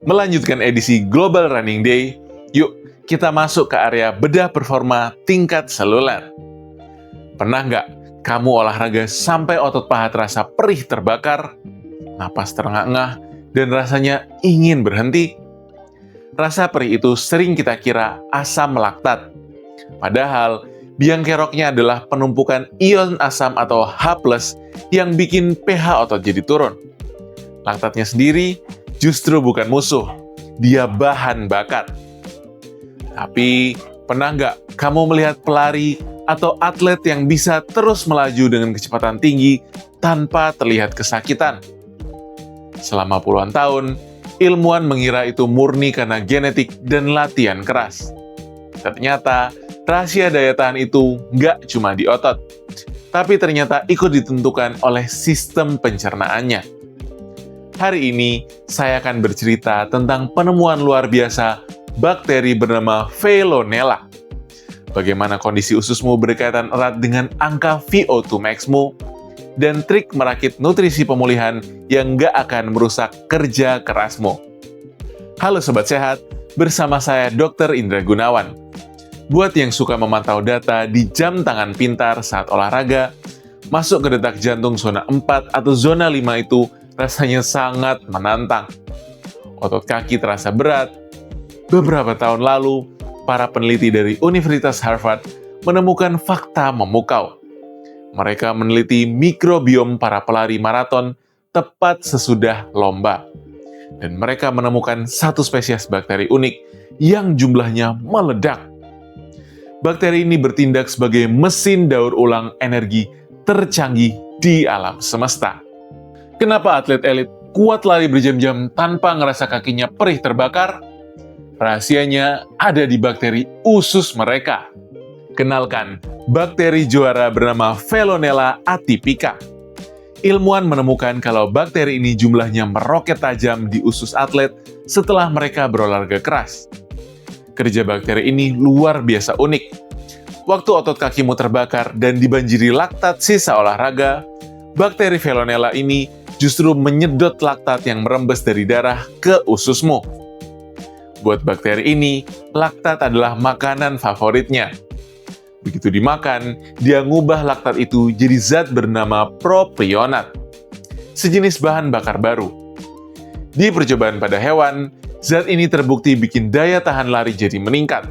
Melanjutkan edisi Global Running Day, yuk kita masuk ke area bedah performa tingkat seluler. Pernah nggak kamu olahraga sampai otot paha terasa perih terbakar, napas terengah-engah, dan rasanya ingin berhenti? Rasa perih itu sering kita kira asam laktat. Padahal, biang keroknya adalah penumpukan ion asam atau H+, yang bikin pH otot jadi turun. Laktatnya sendiri justru bukan musuh, dia bahan bakar. Tapi, pernah nggak kamu melihat pelari atau atlet yang bisa terus melaju dengan kecepatan tinggi tanpa terlihat kesakitan? Selama puluhan tahun, ilmuwan mengira itu murni karena genetik dan latihan keras. Ternyata, rahasia daya tahan itu nggak cuma di otot, tapi ternyata ikut ditentukan oleh sistem pencernaannya. Hari ini, saya akan bercerita tentang penemuan luar biasa bakteri bernama Veillonella. Bagaimana kondisi ususmu berkaitan erat dengan angka VO2 max-mu, dan trik merakit nutrisi pemulihan yang nggak akan merusak kerja kerasmu. Halo Sobat Sehat, bersama saya Dr. Indra Gunawan. Buat yang suka memantau data di jam tangan pintar saat olahraga, masuk ke detak jantung zona 4 atau zona 5 itu rasanya sangat menantang. Otot kaki terasa berat. Beberapa tahun lalu, para peneliti dari Universitas Harvard menemukan fakta memukau. Mereka meneliti mikrobiom para pelari maraton tepat sesudah lomba. Dan mereka menemukan satu spesies bakteri unik yang jumlahnya meledak. Bakteri ini bertindak sebagai mesin daur ulang energi tercanggih di alam semesta. Kenapa atlet elit kuat lari berjam-jam tanpa ngerasa kakinya perih terbakar? Rahasianya ada di bakteri usus mereka. Kenalkan, bakteri juara bernama Veillonella atypica. Ilmuwan menemukan kalau bakteri ini jumlahnya meroket tajam di usus atlet setelah mereka berolahraga keras. Kerja bakteri ini luar biasa unik. Waktu otot kakimu terbakar dan dibanjiri laktat sisa olahraga, bakteri Veillonella ini justru menyedot laktat yang merembes dari darah ke ususmu. Buat bakteri ini, laktat adalah makanan favoritnya. Begitu dimakan, dia ngubah laktat itu jadi zat bernama propionat, sejenis bahan bakar baru. Di percobaan pada hewan, zat ini terbukti bikin daya tahan lari jadi meningkat.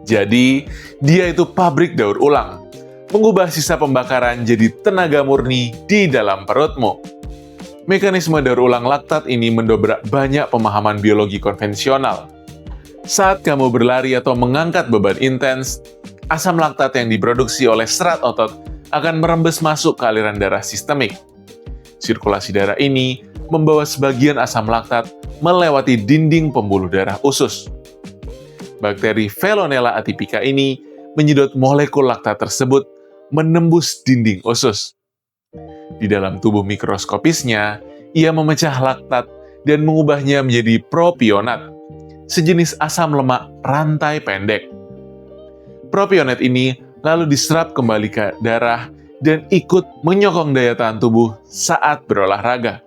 Jadi, dia itu pabrik daur ulang, mengubah sisa pembakaran jadi tenaga murni di dalam perutmu. Mekanisme daur ulang laktat ini mendobrak banyak pemahaman biologi konvensional. Saat kamu berlari atau mengangkat beban intens, asam laktat yang diproduksi oleh serat otot akan merembes masuk ke aliran darah sistemik. Sirkulasi darah ini membawa sebagian asam laktat melewati dinding pembuluh darah usus. Bakteri Veillonella atypica ini menyedot molekul laktat tersebut menembus dinding usus. Di dalam tubuh mikroskopisnya, ia memecah laktat dan mengubahnya menjadi propionat, sejenis asam lemak rantai pendek. Propionat ini lalu diserap kembali ke darah dan ikut menyokong daya tahan tubuh saat berolahraga.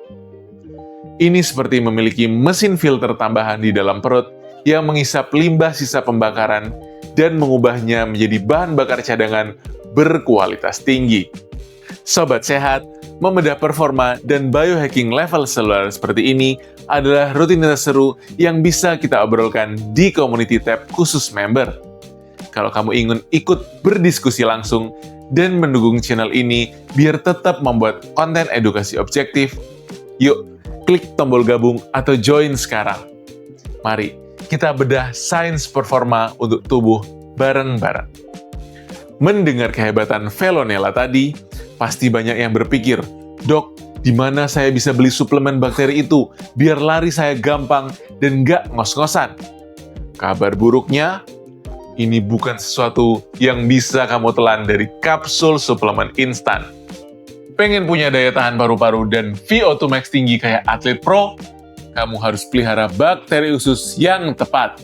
Ini seperti memiliki mesin filter tambahan di dalam perut yang menghisap limbah sisa pembakaran dan mengubahnya menjadi bahan bakar cadangan berkualitas tinggi. Sobat Sehat, membedah performa dan biohacking level seluler seperti ini adalah rutinitas seru yang bisa kita obrolkan di community tab khusus member. Kalau kamu ingin ikut berdiskusi langsung dan mendukung channel ini biar tetap membuat konten edukasi objektif, yuk klik tombol gabung atau join sekarang. Mari kita bedah sains performa untuk tubuh bareng-bareng. Mendengar kehebatan Veillonella tadi, pasti banyak yang berpikir, "Dok, di mana saya bisa beli suplemen bakteri itu biar lari saya gampang dan nggak ngos-ngosan?" Kabar buruknya, ini bukan sesuatu yang bisa kamu telan dari kapsul suplemen instan. Pengen punya daya tahan paru-paru dan VO2 max tinggi kayak atlet pro? Kamu harus pelihara bakteri usus yang tepat.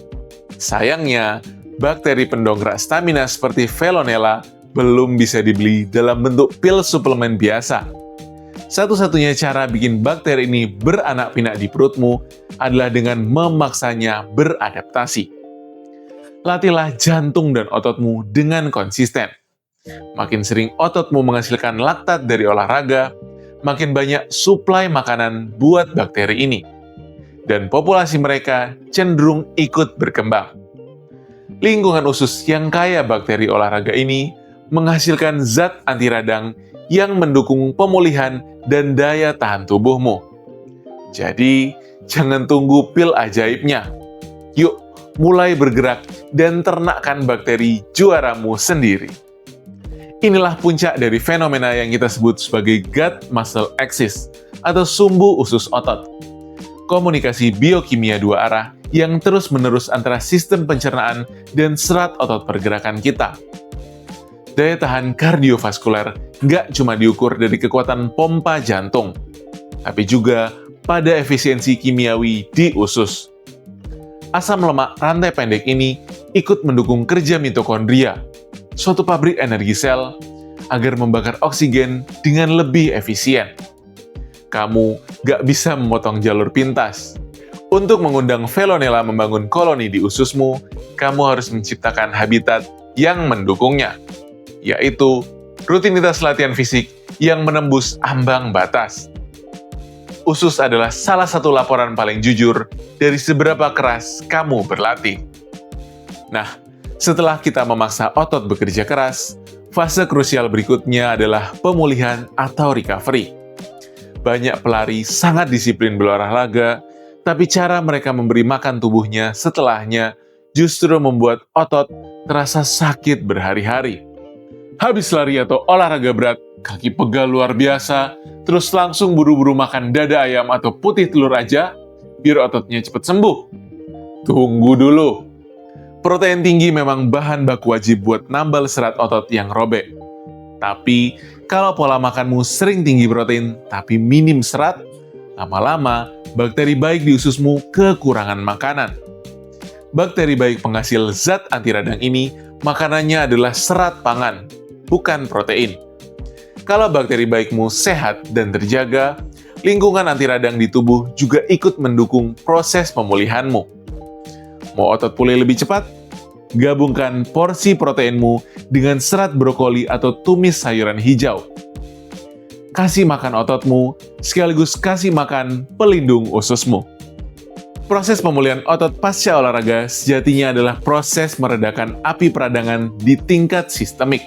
Sayangnya, bakteri pendongkrak stamina seperti Veillonella belum bisa dibeli dalam bentuk pil suplemen biasa. Satu-satunya cara bikin bakteri ini beranak pinak di perutmu adalah dengan memaksanya beradaptasi. Latihlah jantung dan ototmu dengan konsisten. Makin sering ototmu menghasilkan laktat dari olahraga, makin banyak suplai makanan buat bakteri ini. Dan populasi mereka cenderung ikut berkembang. Lingkungan usus yang kaya bakteri olahraga ini menghasilkan zat anti radang yang mendukung pemulihan dan daya tahan tubuhmu. Jadi, jangan tunggu pil ajaibnya. Yuk, mulai bergerak dan ternakkan bakteri juaramu sendiri. Inilah puncak dari fenomena yang kita sebut sebagai gut-muscle axis atau sumbu usus otot. Komunikasi biokimia dua arah yang terus-menerus antara sistem pencernaan dan serat otot pergerakan kita. Daya tahan kardiovaskuler nggak cuma diukur dari kekuatan pompa jantung, tapi juga pada efisiensi kimiawi di usus. Asam lemak rantai pendek ini ikut mendukung kerja mitokondria, suatu pabrik energi sel, agar membakar oksigen dengan lebih efisien. Kamu nggak bisa memotong jalur pintas. Untuk mengundang Veillonella membangun koloni di ususmu, kamu harus menciptakan habitat yang mendukungnya, yaitu rutinitas latihan fisik yang menembus ambang batas. Usus adalah salah satu laporan paling jujur dari seberapa keras kamu berlatih. Nah, setelah kita memaksa otot bekerja keras, fase krusial berikutnya adalah pemulihan atau recovery. Banyak pelari sangat disiplin berolahraga, tapi cara mereka memberi makan tubuhnya setelahnya justru membuat otot terasa sakit berhari-hari. Habis lari atau olahraga berat, kaki pegal luar biasa, terus langsung buru-buru makan dada ayam atau putih telur aja, biar ototnya cepat sembuh. Tunggu dulu. Protein tinggi memang bahan baku wajib buat nambal serat otot yang robek. Tapi, kalau pola makanmu sering tinggi protein tapi minim serat, lama-lama bakteri baik di ususmu kekurangan makanan. Bakteri baik penghasil zat anti radang ini, makanannya adalah serat pangan, bukan protein. Kalau bakteri baikmu sehat dan terjaga, lingkungan anti radang di tubuh juga ikut mendukung proses pemulihanmu. Mau otot pulih lebih cepat? Gabungkan porsi proteinmu dengan serat brokoli atau tumis sayuran hijau. Kasih makan ototmu, sekaligus kasih makan pelindung ususmu. Proses pemulihan otot pasca olahraga sejatinya adalah proses meredakan api peradangan di tingkat sistemik.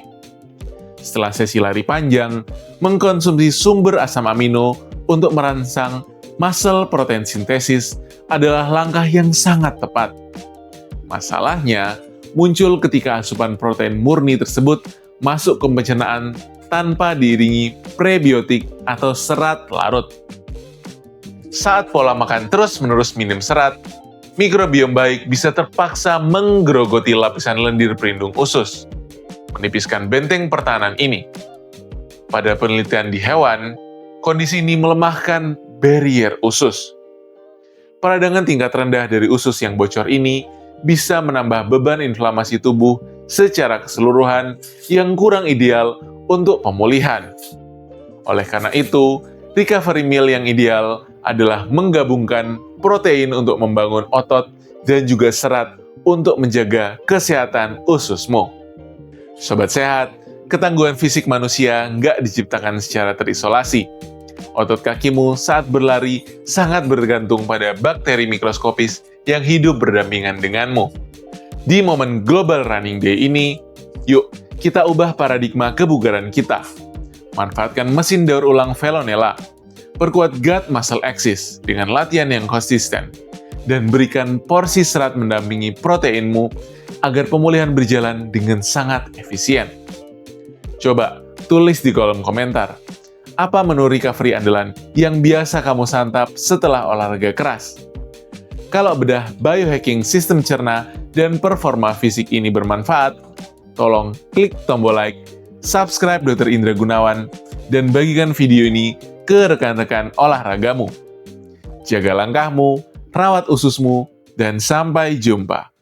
Setelah sesi lari panjang, mengkonsumsi sumber asam amino untuk merangsang muscle protein sintesis adalah langkah yang sangat tepat. Masalahnya muncul ketika asupan protein murni tersebut masuk ke pencernaan tanpa diiringi prebiotik atau serat larut. Saat pola makan terus-menerus minim serat, mikrobiom baik bisa terpaksa menggerogoti lapisan lendir pelindung usus, menipiskan benteng pertahanan ini. Pada penelitian di hewan, kondisi ini melemahkan barrier usus. Peradangan tingkat rendah dari usus yang bocor ini bisa menambah beban inflamasi tubuh secara keseluruhan yang kurang ideal untuk pemulihan. Oleh karena itu, recovery meal yang ideal adalah menggabungkan protein untuk membangun otot dan juga serat untuk menjaga kesehatan ususmu. Sobat sehat, ketangguhan fisik manusia nggak diciptakan secara terisolasi. Otot kakimu saat berlari sangat bergantung pada bakteri mikroskopis yang hidup berdampingan denganmu. Di momen Global Running Day ini, yuk kita ubah paradigma kebugaran kita. Manfaatkan mesin daur ulang Veillonella, perkuat gut-muscle axis dengan latihan yang konsisten, dan berikan porsi serat mendampingi proteinmu agar pemulihan berjalan dengan sangat efisien. Coba tulis di kolom komentar, apa menu recovery andalan yang biasa kamu santap setelah olahraga keras? Kalau bedah biohacking sistem cerna dan performa fisik ini bermanfaat, tolong klik tombol like, subscribe Dr. Indra Gunawan, dan bagikan video ini ke rekan-rekan olahragamu. Jaga langkahmu, rawat ususmu, dan sampai jumpa.